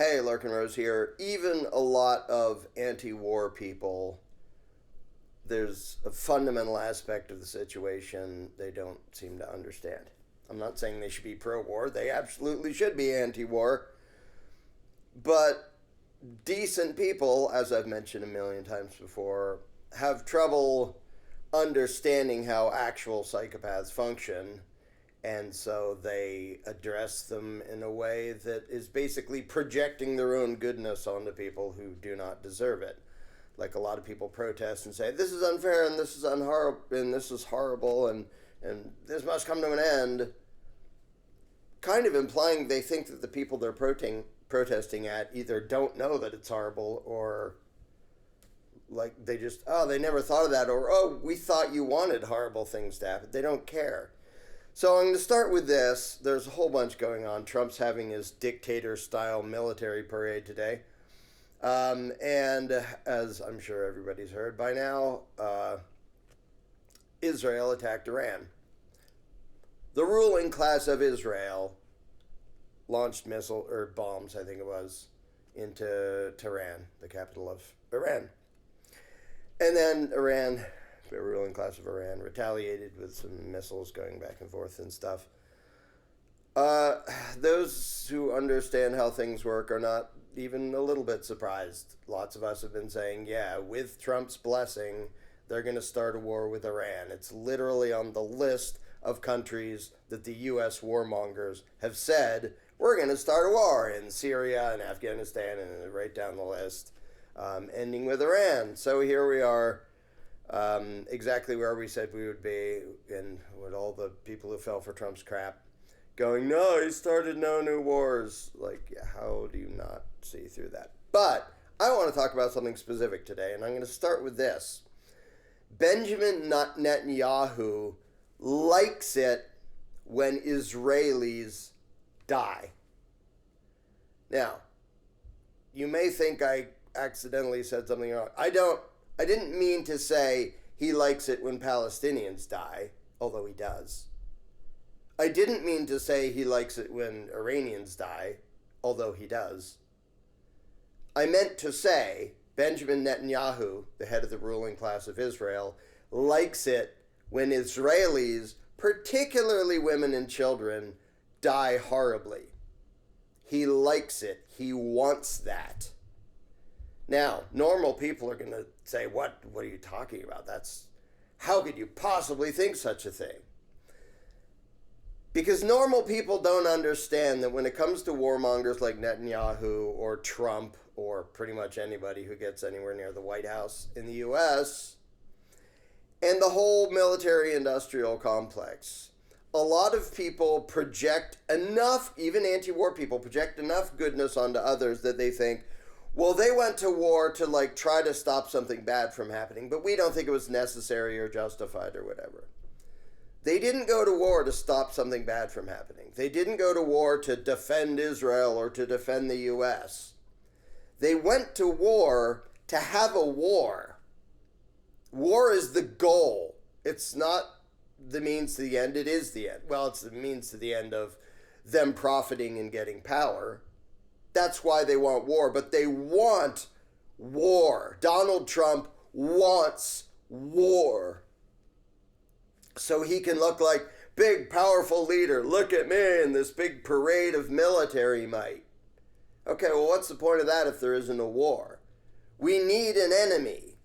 Hey, LarkenRose here. Even a lot of anti-war people, there's a fundamental aspect of the situation they don't seem to understand. I'm not saying they should be pro-war. They absolutely should be anti-war. But decent people, as I've mentioned a million times before, have trouble understanding how actual psychopaths function. And so they address them in a way that is basically projecting their own goodness onto people who do not deserve it. Like a lot of people protest and say, this is unfair and this is and this is horrible and this must come to an end. Kind of implying they think that the people they're protesting at either don't know that it's horrible or like they just, they never thought of that, or, we thought you wanted horrible things to happen. They don't care. So I'm going to start with this. There's a whole bunch going on. Trump's having his dictator-style military parade today. And as I'm sure everybody's heard by now, Israel attacked Iran. The ruling class of Israel launched bombs, I think it was, into Tehran, the capital of Iran. And then Iran, the ruling class of Iran, retaliated with some missiles going back and forth and stuff. Those who understand how things work are not even a little bit surprised. Lots of us have been saying, with Trump's blessing, they're going to start a war with Iran. It's literally on the list of countries that the U.S. warmongers have said, we're going to start a war in Syria and Afghanistan, and right down the list, ending with Iran. So here we are. Exactly where we said we would be, and with all the people who fell for Trump's crap going, no, he started no new wars. Like, how do you not see through that? But I want to talk about something specific today, and I'm going to start with this. Benjamin Netanyahu likes it when Israelis die. Now, you may think I accidentally said something wrong. I didn't mean to say he likes it when Palestinians die, although he does. I didn't mean to say he likes it when Iranians die, although he does. I meant to say Benjamin Netanyahu, the head of the ruling class of Israel, likes it when Israelis, particularly women and children, die horribly. He likes it. He wants that. Now, normal people are going to say, what are you talking about? How could you possibly think such a thing? Because normal people don't understand that when it comes to warmongers like Netanyahu or Trump or pretty much anybody who gets anywhere near the White House in the U.S. and the whole military-industrial complex, a lot of people project enough, even anti-war people, project enough goodness onto others that they think, well, they went to war to try to stop something bad from happening, but we don't think it was necessary or justified or whatever. They didn't go to war to stop something bad from happening. They didn't go to war to defend Israel or to defend the U.S. They went to war to have a war. War is the goal. It's not the means to the end. It is the end. Well, it's the means to the end of them profiting and getting power. That's why they want war, but they want war. Donald Trump wants war. So he can look like big, powerful leader. Look at me in this big parade of military might. Okay, well, what's the point of that if there isn't a war? We need an enemy.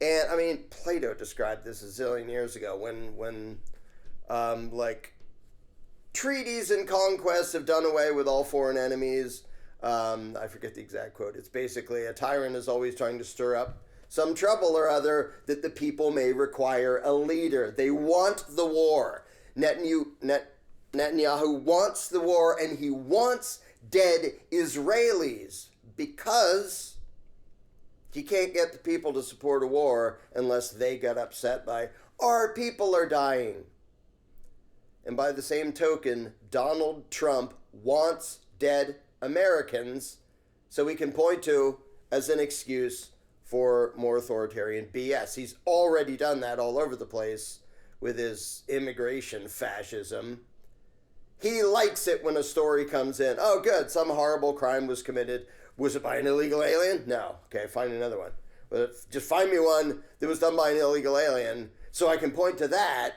And, Plato described this a zillion years ago when treaties and conquests have done away with all foreign enemies. I forget the exact quote. It's basically a tyrant is always trying to stir up some trouble or other that the people may require a leader. They want the war. Netanyahu wants the war, and he wants dead Israelis because he can't get the people to support a war unless they get upset by, our people are dying. And by the same token, Donald Trump wants dead Americans so he can point to as an excuse for more authoritarian BS. He's already done that all over the place with his immigration fascism. He likes it when a story comes in. Oh, good, some horrible crime was committed. Was it by an illegal alien? No. Okay, find another one. But just find me one that was done by an illegal alien so I can point to that,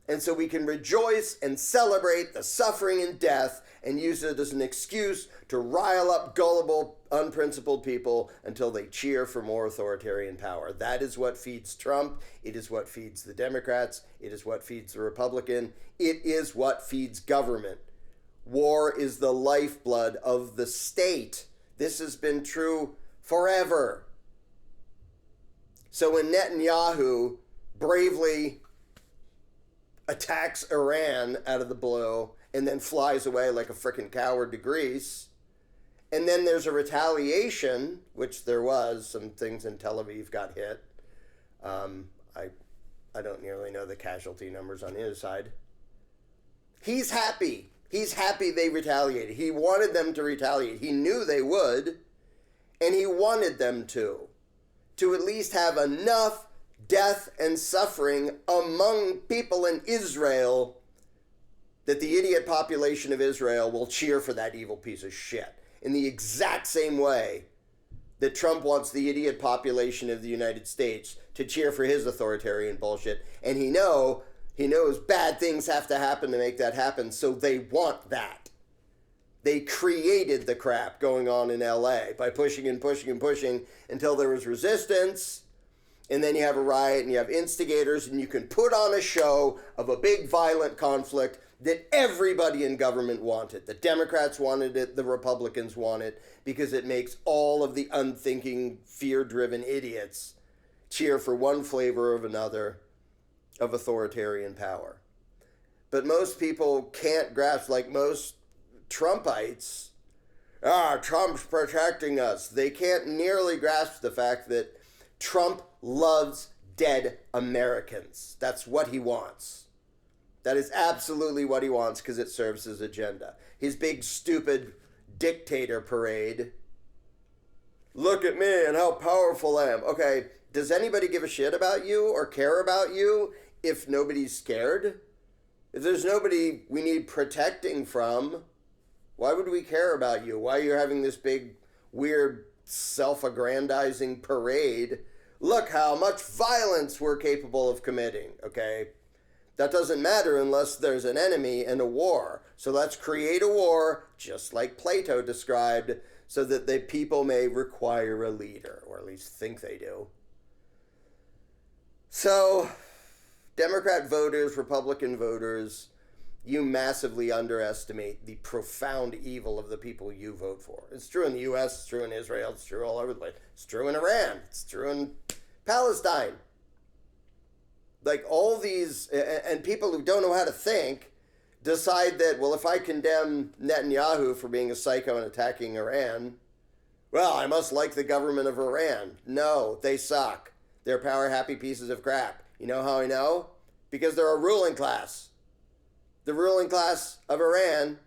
and so we can rejoice and celebrate the suffering and death and use it as an excuse to rile up gullible, unprincipled people until they cheer for more authoritarian power. That is what feeds Trump. It is what feeds the Democrats. It is what feeds the Republican. It is what feeds government. War is the lifeblood of the state. This has been true forever. So when Netanyahu bravely attacks Iran out of the blue and then flies away like a frickin' coward to Greece, and then there's a retaliation, which there was, some things in Tel Aviv got hit. I don't nearly know the casualty numbers on his side. He's happy. He's happy they retaliated. He wanted them to retaliate. He knew they would, and he wanted them to at least have enough death and suffering among people in Israel that the idiot population of Israel will cheer for that evil piece of shit. In the exact same way that Trump wants the idiot population of the United States to cheer for his authoritarian bullshit. And he knows bad things have to happen to make that happen, so they want that. They created the crap going on in LA by pushing and pushing and pushing until there was resistance. And then you have a riot and you have instigators, and you can put on a show of a big violent conflict that everybody in government wanted. The Democrats wanted it, the Republicans want it, because it makes all of the unthinking, fear-driven idiots cheer for one flavor of another of authoritarian power. But most people can't grasp, like most Trumpites, Trump's protecting us. They can't nearly grasp the fact that Trump loves dead Americans. That's what he wants. That is absolutely what he wants, because it serves his agenda. His big, stupid dictator parade. Look at me and how powerful I am. Okay, does anybody give a shit about you or care about you if nobody's scared? If there's nobody we need protecting from, why would we care about you? Why are you having this big, weird, self-aggrandizing parade? Look how much violence we're capable of committing, okay? That doesn't matter unless there's an enemy and a war. So let's create a war, just like Plato described, so that the people may require a leader, or at least think they do. So, Democrat voters, Republican voters, you massively underestimate the profound evil of the people you vote for. It's true in the U.S., it's true in Israel, it's true all over the place. It's true in Iran, it's true in Palestine. Like all these, and people who don't know how to think decide that, well, if I condemn Netanyahu for being a psycho and attacking Iran, well, I must like the government of Iran. No, they suck. They're power-happy pieces of crap. You know how I know? Because they're a ruling class. The ruling class of Iran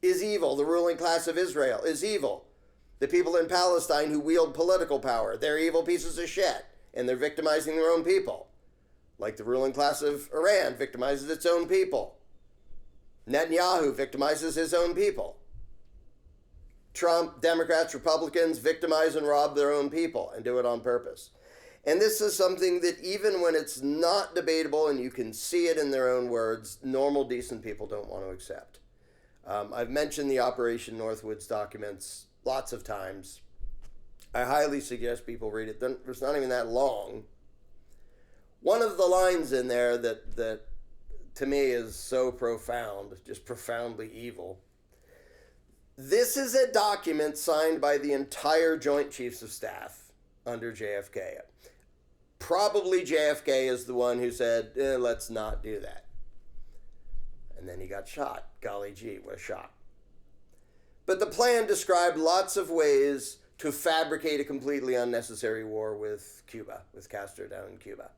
is evil. The ruling class of Israel is evil. The people in Palestine who wield political power, they're evil pieces of shit, and they're victimizing their own people. Like the ruling class of Iran victimizes its own people. Netanyahu victimizes his own people. Trump, Democrats, Republicans victimize and rob their own people and do it on purpose. And this is something that even when it's not debatable and you can see it in their own words, normal, decent people don't want to accept. I've mentioned the Operation Northwoods documents lots of times. I highly suggest people read it. It's not even that long. One of the lines in there that to me is so profound, just profoundly evil. This is a document signed by the entire Joint Chiefs of Staff under JFK. Probably JFK is the one who said, let's not do that. And then he got shot. Golly gee, what a shock. But the plan described lots of ways to fabricate a completely unnecessary war with Cuba, with Castro down in Cuba,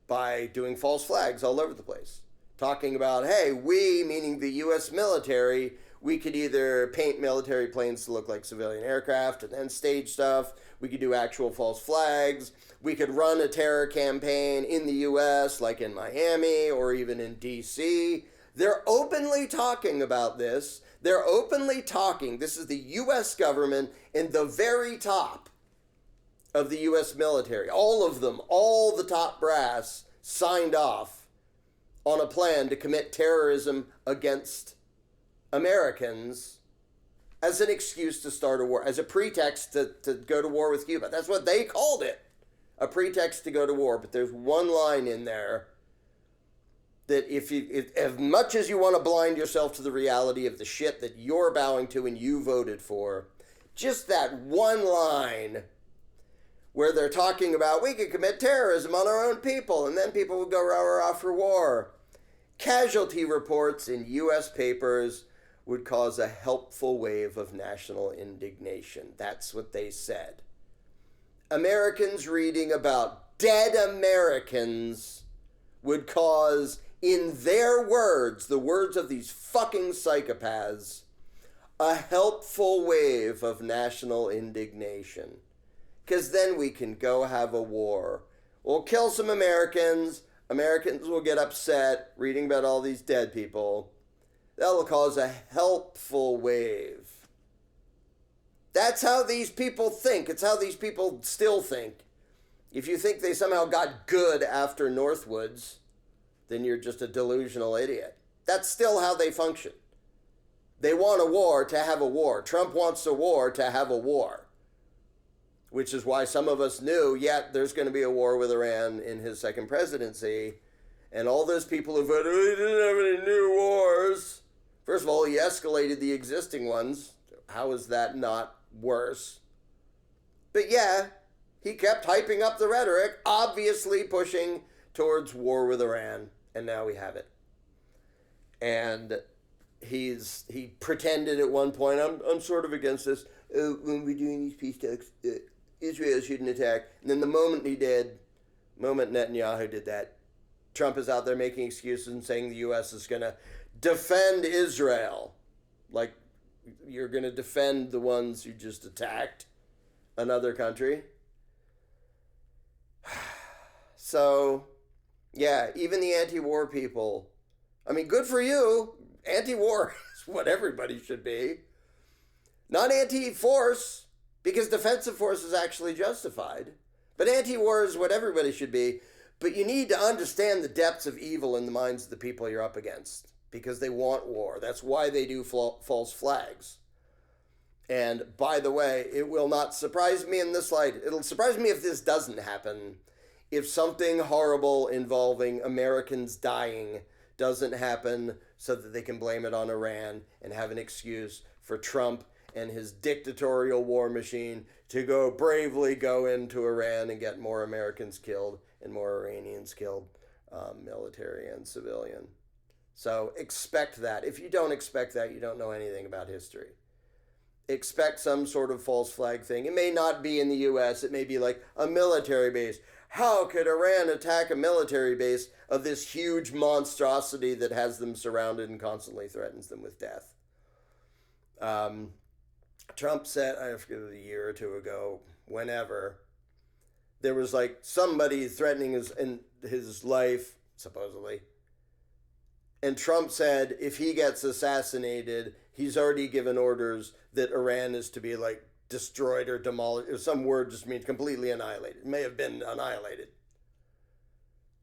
by doing false flags all over the place. Talking about, hey, we, meaning the U.S. military, we could either paint military planes to look like civilian aircraft and then stage stuff. We could do actual false flags. We could run a terror campaign in the U.S., like in Miami or even in D.C., They're openly talking about this. They're openly talking. This is the U.S. government in the very top of the U.S. military. All of them, all the top brass signed off on a plan to commit terrorism against Americans as an excuse to start a war, as a pretext to go to war with Cuba. That's what they called it, a pretext to go to war. But there's one line in there that if as much as you want to blind yourself to the reality of the shit that you're bowing to and you voted for, just that one line where they're talking about we could commit terrorism on our own people and then people would go off for war. Casualty reports in U.S. papers would cause a helpful wave of national indignation. That's what they said. Americans reading about dead Americans would cause, in their words, the words of these fucking psychopaths, a helpful wave of national indignation. Because then we can go have a war. We'll kill some Americans. Americans will get upset reading about all these dead people. That'll cause a helpful wave. That's how these people think. It's how these people still think. If you think they somehow got good after Northwoods, then you're just a delusional idiot. That's still how they function. They want a war to have a war. Trump wants a war to have a war. Which is why some of us knew, there's going to be a war with Iran in his second presidency. And all those people who voted, he didn't have any new wars. First of all, he escalated the existing ones. How is that not worse? But he kept hyping up the rhetoric, obviously pushing towards war with Iran. And now we have it. And he pretended at one point, I'm sort of against this. When we're doing these peace talks, Israel shouldn't attack. And then the moment Netanyahu did that, Trump is out there making excuses and saying the U.S. is going to defend Israel. Like, you're going to defend the ones who just attacked another country. So, even the anti-war people, I mean, good for you. Anti-war is what everybody should be. Not anti-force, because defensive force is actually justified. But anti-war is what everybody should be. But you need to understand the depths of evil in the minds of the people you're up against, because they want war. That's why they do false flags. And by the way, it will not surprise me in this light. It'll surprise me if this doesn't happen. If something horrible involving Americans dying doesn't happen so that they can blame it on Iran and have an excuse for Trump and his dictatorial war machine to bravely go into Iran and get more Americans killed and more Iranians killed, military and civilian. So expect that. If you don't expect that, you don't know anything about history. Expect some sort of false flag thing. It may not be in the U.S. It may be like a military base. How could Iran attack a military base of this huge monstrosity that has them surrounded and constantly threatens them with death? Trump said, I forget, a year or two ago, whenever, there was like somebody threatening his life, supposedly. And Trump said if he gets assassinated, he's already given orders that Iran is to be like destroyed or demolished. Or some word just means completely annihilated. It may have been annihilated.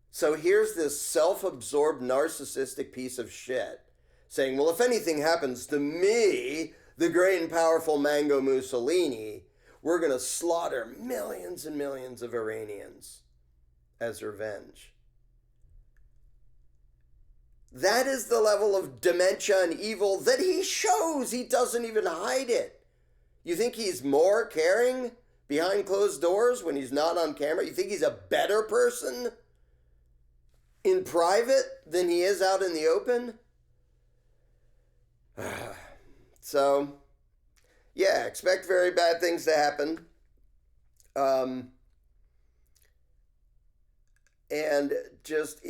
So here's this self-absorbed narcissistic piece of shit saying, well, if anything happens to me, the great and powerful Mango Mussolini, we're going to slaughter millions and millions of Iranians as revenge. That is the level of dementia and evil that he shows. He doesn't even hide it. You think he's more caring behind closed doors when he's not on camera? You think he's a better person in private than he is out in the open? So, yeah, expect very bad things to happen. And just,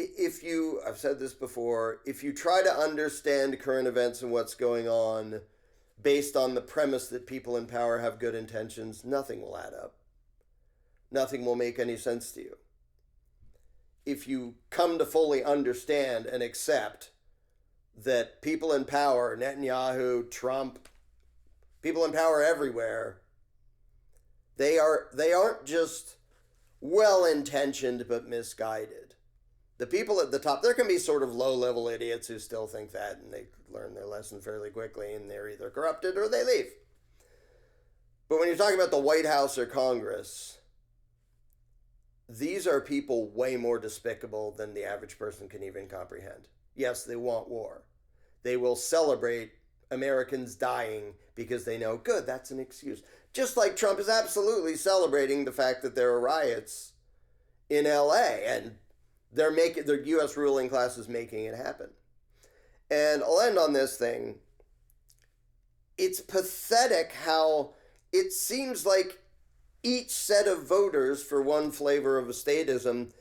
I've said this before, if you try to understand current events and what's going on based on the premise that people in power have good intentions, nothing will add up. Nothing will make any sense to you. If you come to fully understand and accept that people in power, Netanyahu, Trump, people in power everywhere, they aren't just well-intentioned but misguided. The people at the top, there can be sort of low-level idiots who still think that, and they learn their lesson fairly quickly, and they're either corrupted or they leave. But when you're talking about the White House or Congress, these are people way more despicable than the average person can even comprehend. Yes, they want war. They will celebrate Americans dying because they know, good, that's an excuse. Just like Trump is absolutely celebrating the fact that there are riots in LA, and the U.S. ruling class is making it happen. And I'll end on this thing. It's pathetic how it seems like each set of voters for one flavor of statism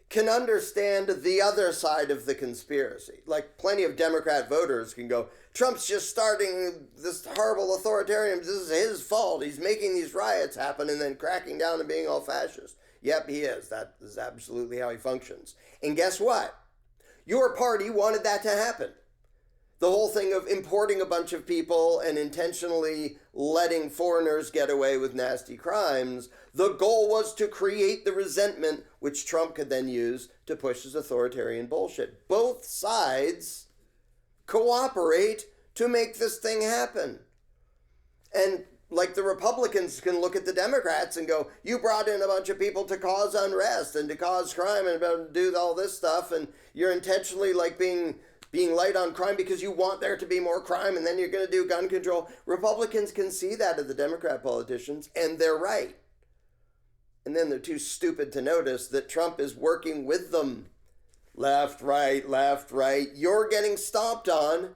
can understand the other side of the conspiracy. Like, plenty of Democrat voters can go, Trump's just starting this horrible authoritarian, this is his fault, he's making these riots happen and then cracking down and being all fascist. Yep, he is. That is absolutely how he functions. And guess what? Your party wanted that to happen. The whole thing of importing a bunch of people and intentionally letting foreigners get away with nasty crimes, the goal was to create the resentment which Trump could then use to push his authoritarian bullshit. Both sides cooperate to make this thing happen. And like, the Republicans can look at the Democrats and go, you brought in a bunch of people to cause unrest and to cause crime and do all this stuff, and you're intentionally like being light on crime because you want there to be more crime, and then you're going to do gun control. Republicans can see that of the Democrat politicians, and they're right. And then they're too stupid to notice that Trump is working with them. Left, right. You're getting stomped on.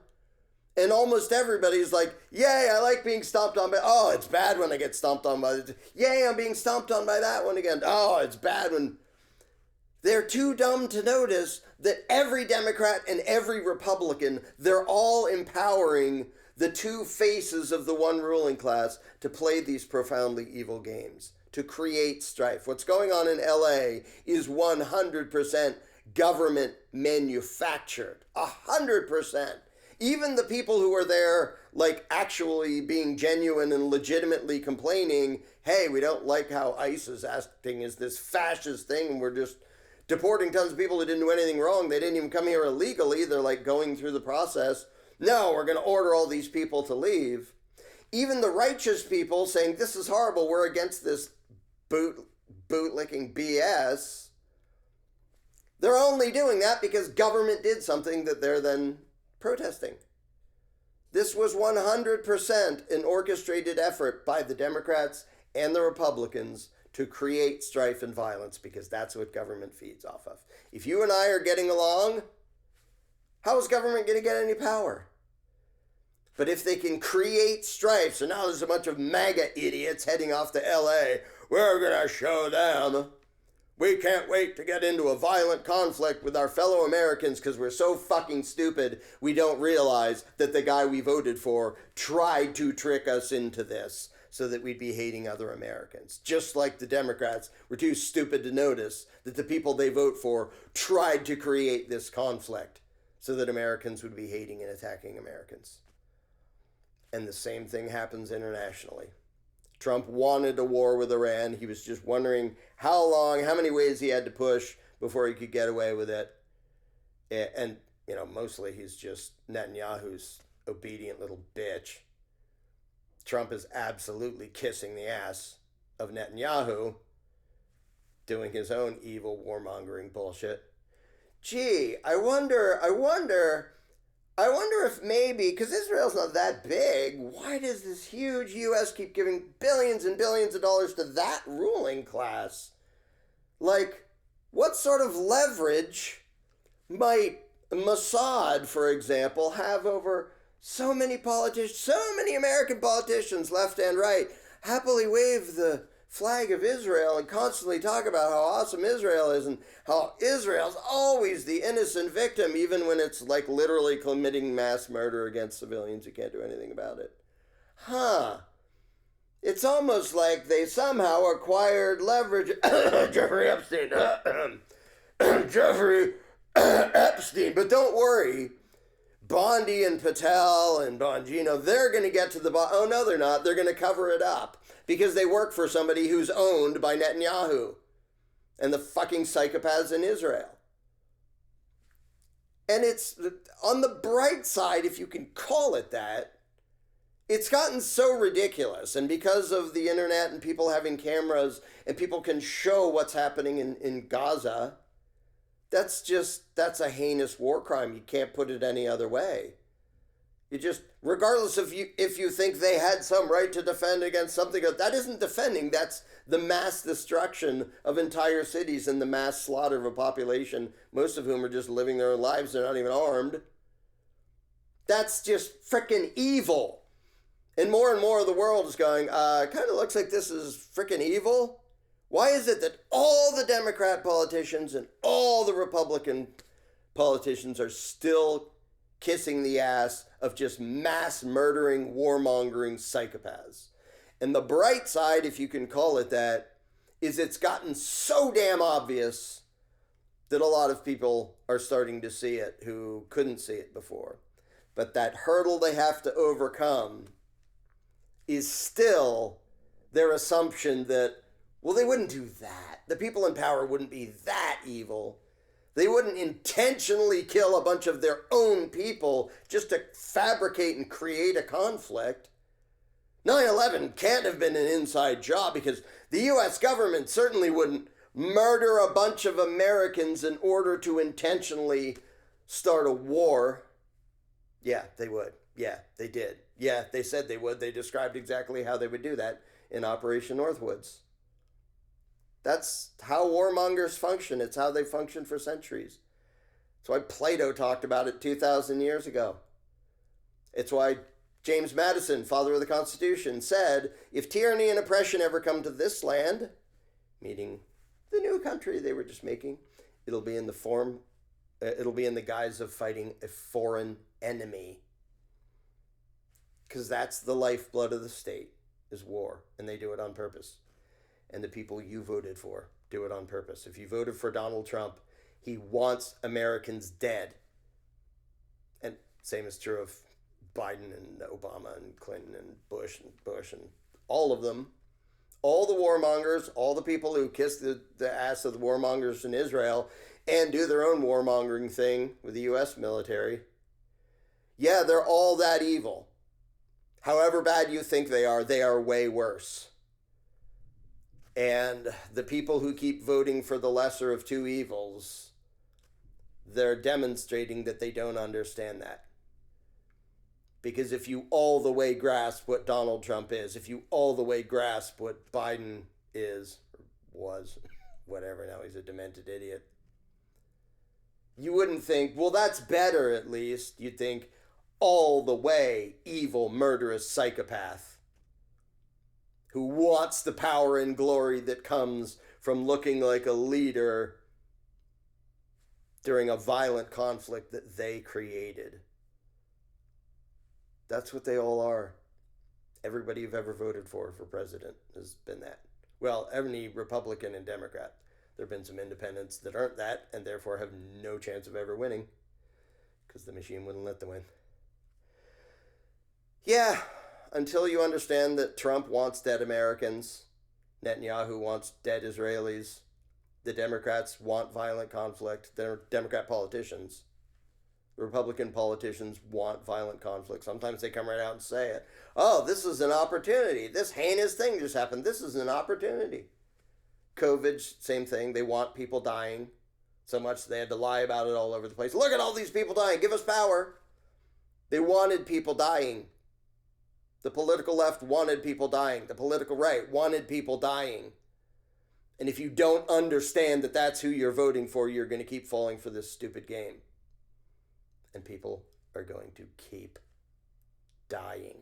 And almost everybody's like, yay, I like being stomped on by, oh, it's bad when I get stomped on by, yay, I'm being stomped on by that one again. Oh, it's bad when... They're too dumb to notice that every Democrat and every Republican, they're all empowering the two faces of the one ruling class to play these profoundly evil games, to create strife. What's going on in LA is 100% government manufactured. 100%. Even the people who are there, like, actually being genuine and legitimately complaining, hey, we don't like how ICE is acting as this fascist thing, and we're just deporting tons of people who didn't do anything wrong. They didn't even come here illegally. They're like going through the process. No, we're going to order all these people to leave. Even the righteous people saying, this is horrible, we're against this bootlicking BS. They're only doing that because government did something that they're then protesting. This was 100% an orchestrated effort by the Democrats and the Republicans to create strife and violence, because that's what government feeds off of. If you and I are getting along, how is government going to get any power? But if they can create strife, so now there's a bunch of MAGA idiots heading off to LA, we're going to show them. We can't wait to get into a violent conflict with our fellow Americans because we're so fucking stupid we don't realize that the guy we voted for tried to trick us into this, so that we'd be hating other Americans. Just like the Democrats were too stupid to notice that the people they vote for tried to create this conflict so that Americans would be hating and attacking Americans. And the same thing happens internationally. Trump wanted a war with Iran. He was just wondering how long, how many ways he had to push before he could get away with it. And, you know, mostly he's just Netanyahu's obedient little bitch. Trump is absolutely kissing the ass of Netanyahu, doing his own evil warmongering bullshit. Gee, I wonder if maybe, because Israel's not that big, why does this huge U.S. keep giving billions and billions of dollars to that ruling class? Like, what sort of leverage might Mossad, for example, have over so many politicians, so many American politicians, left and right, happily wave the flag of Israel and constantly talk about how awesome Israel is and how Israel's always the innocent victim, even when it's like literally committing mass murder against civilians who can't do anything about it. It's almost like they somehow acquired leverage. Jeffrey Epstein. Jeffrey Epstein. But don't worry. Bondi and Patel and Bongino, they're going to get to the bottom. Oh, no, they're not. They're going to cover it up because they work for somebody who's owned by Netanyahu and the fucking psychopaths in Israel. And it's, on the bright side, if you can call it that, it's gotten so ridiculous. And because of the internet and people having cameras and people can show what's happening in Gaza, that's a heinous war crime. You can't put it any other way. You just, regardless of if you think they had some right to defend against something, that isn't defending. That's the mass destruction of entire cities and the mass slaughter of a population, most of whom are just living their own lives. They're not even armed. That's just frickin' evil. And more of the world is going, kind of looks like this is frickin' evil. Why is it that all the Democrat politicians and all the Republican politicians are still kissing the ass of just mass murdering, warmongering psychopaths? And the bright side, if you can call it that, is it's gotten so damn obvious that a lot of people are starting to see it who couldn't see it before. But that hurdle they have to overcome is still their assumption that, well, they wouldn't do that. The people in power wouldn't be that evil. They wouldn't intentionally kill a bunch of their own people just to fabricate and create a conflict. 9/11 can't have been an inside job because the U.S. government certainly wouldn't murder a bunch of Americans in order to intentionally start a war. Yeah, they would. Yeah, they did. Yeah, they said they would. They described exactly how they would do that in Operation Northwoods. That's how warmongers function. It's how they function for centuries. It's why Plato talked about it 2,000 years ago. It's why James Madison, father of the Constitution, said, if tyranny and oppression ever come to this land, meaning the new country they were just making, it'll be in the guise of fighting a foreign enemy. Because that's the lifeblood of the state, is war, and they do it on purpose. And the people you voted for do it on purpose. If you voted for Donald Trump, he wants Americans dead. And same is true of Biden and Obama and Clinton and Bush and all of them. All the warmongers, all the people who kiss the ass of the warmongers in Israel and do their own warmongering thing with the U.S. military. Yeah, they're all that evil. However bad you think they are way worse. And the people who keep voting for the lesser of two evils, they're demonstrating that they don't understand that. Because if you all the way grasp what Donald Trump is, if you all the way grasp what Biden is, or was, whatever, now he's a demented idiot, you wouldn't think, well, that's better at least. You'd think, all the way evil, murderous psychopath who wants the power and glory that comes from looking like a leader during a violent conflict that they created. That's what they all are. Everybody you've ever voted for president has been that. Well, any Republican and Democrat. There have been some independents that aren't that and therefore have no chance of ever winning because the machine wouldn't let them win. Yeah, until you understand that Trump wants dead Americans, Netanyahu wants dead Israelis, the Democrats want violent conflict, they're Democrat politicians. The Republican politicians want violent conflict. Sometimes they come right out and say it. Oh, this is an opportunity. This heinous thing just happened. This is an opportunity. COVID, same thing. They want people dying so much they had to lie about it all over the place. Look at all these people dying. Give us power. They wanted people dying. The political left wanted people dying. The political right wanted people dying. And if you don't understand that that's who you're voting for, you're going to keep falling for this stupid game. And people are going to keep dying.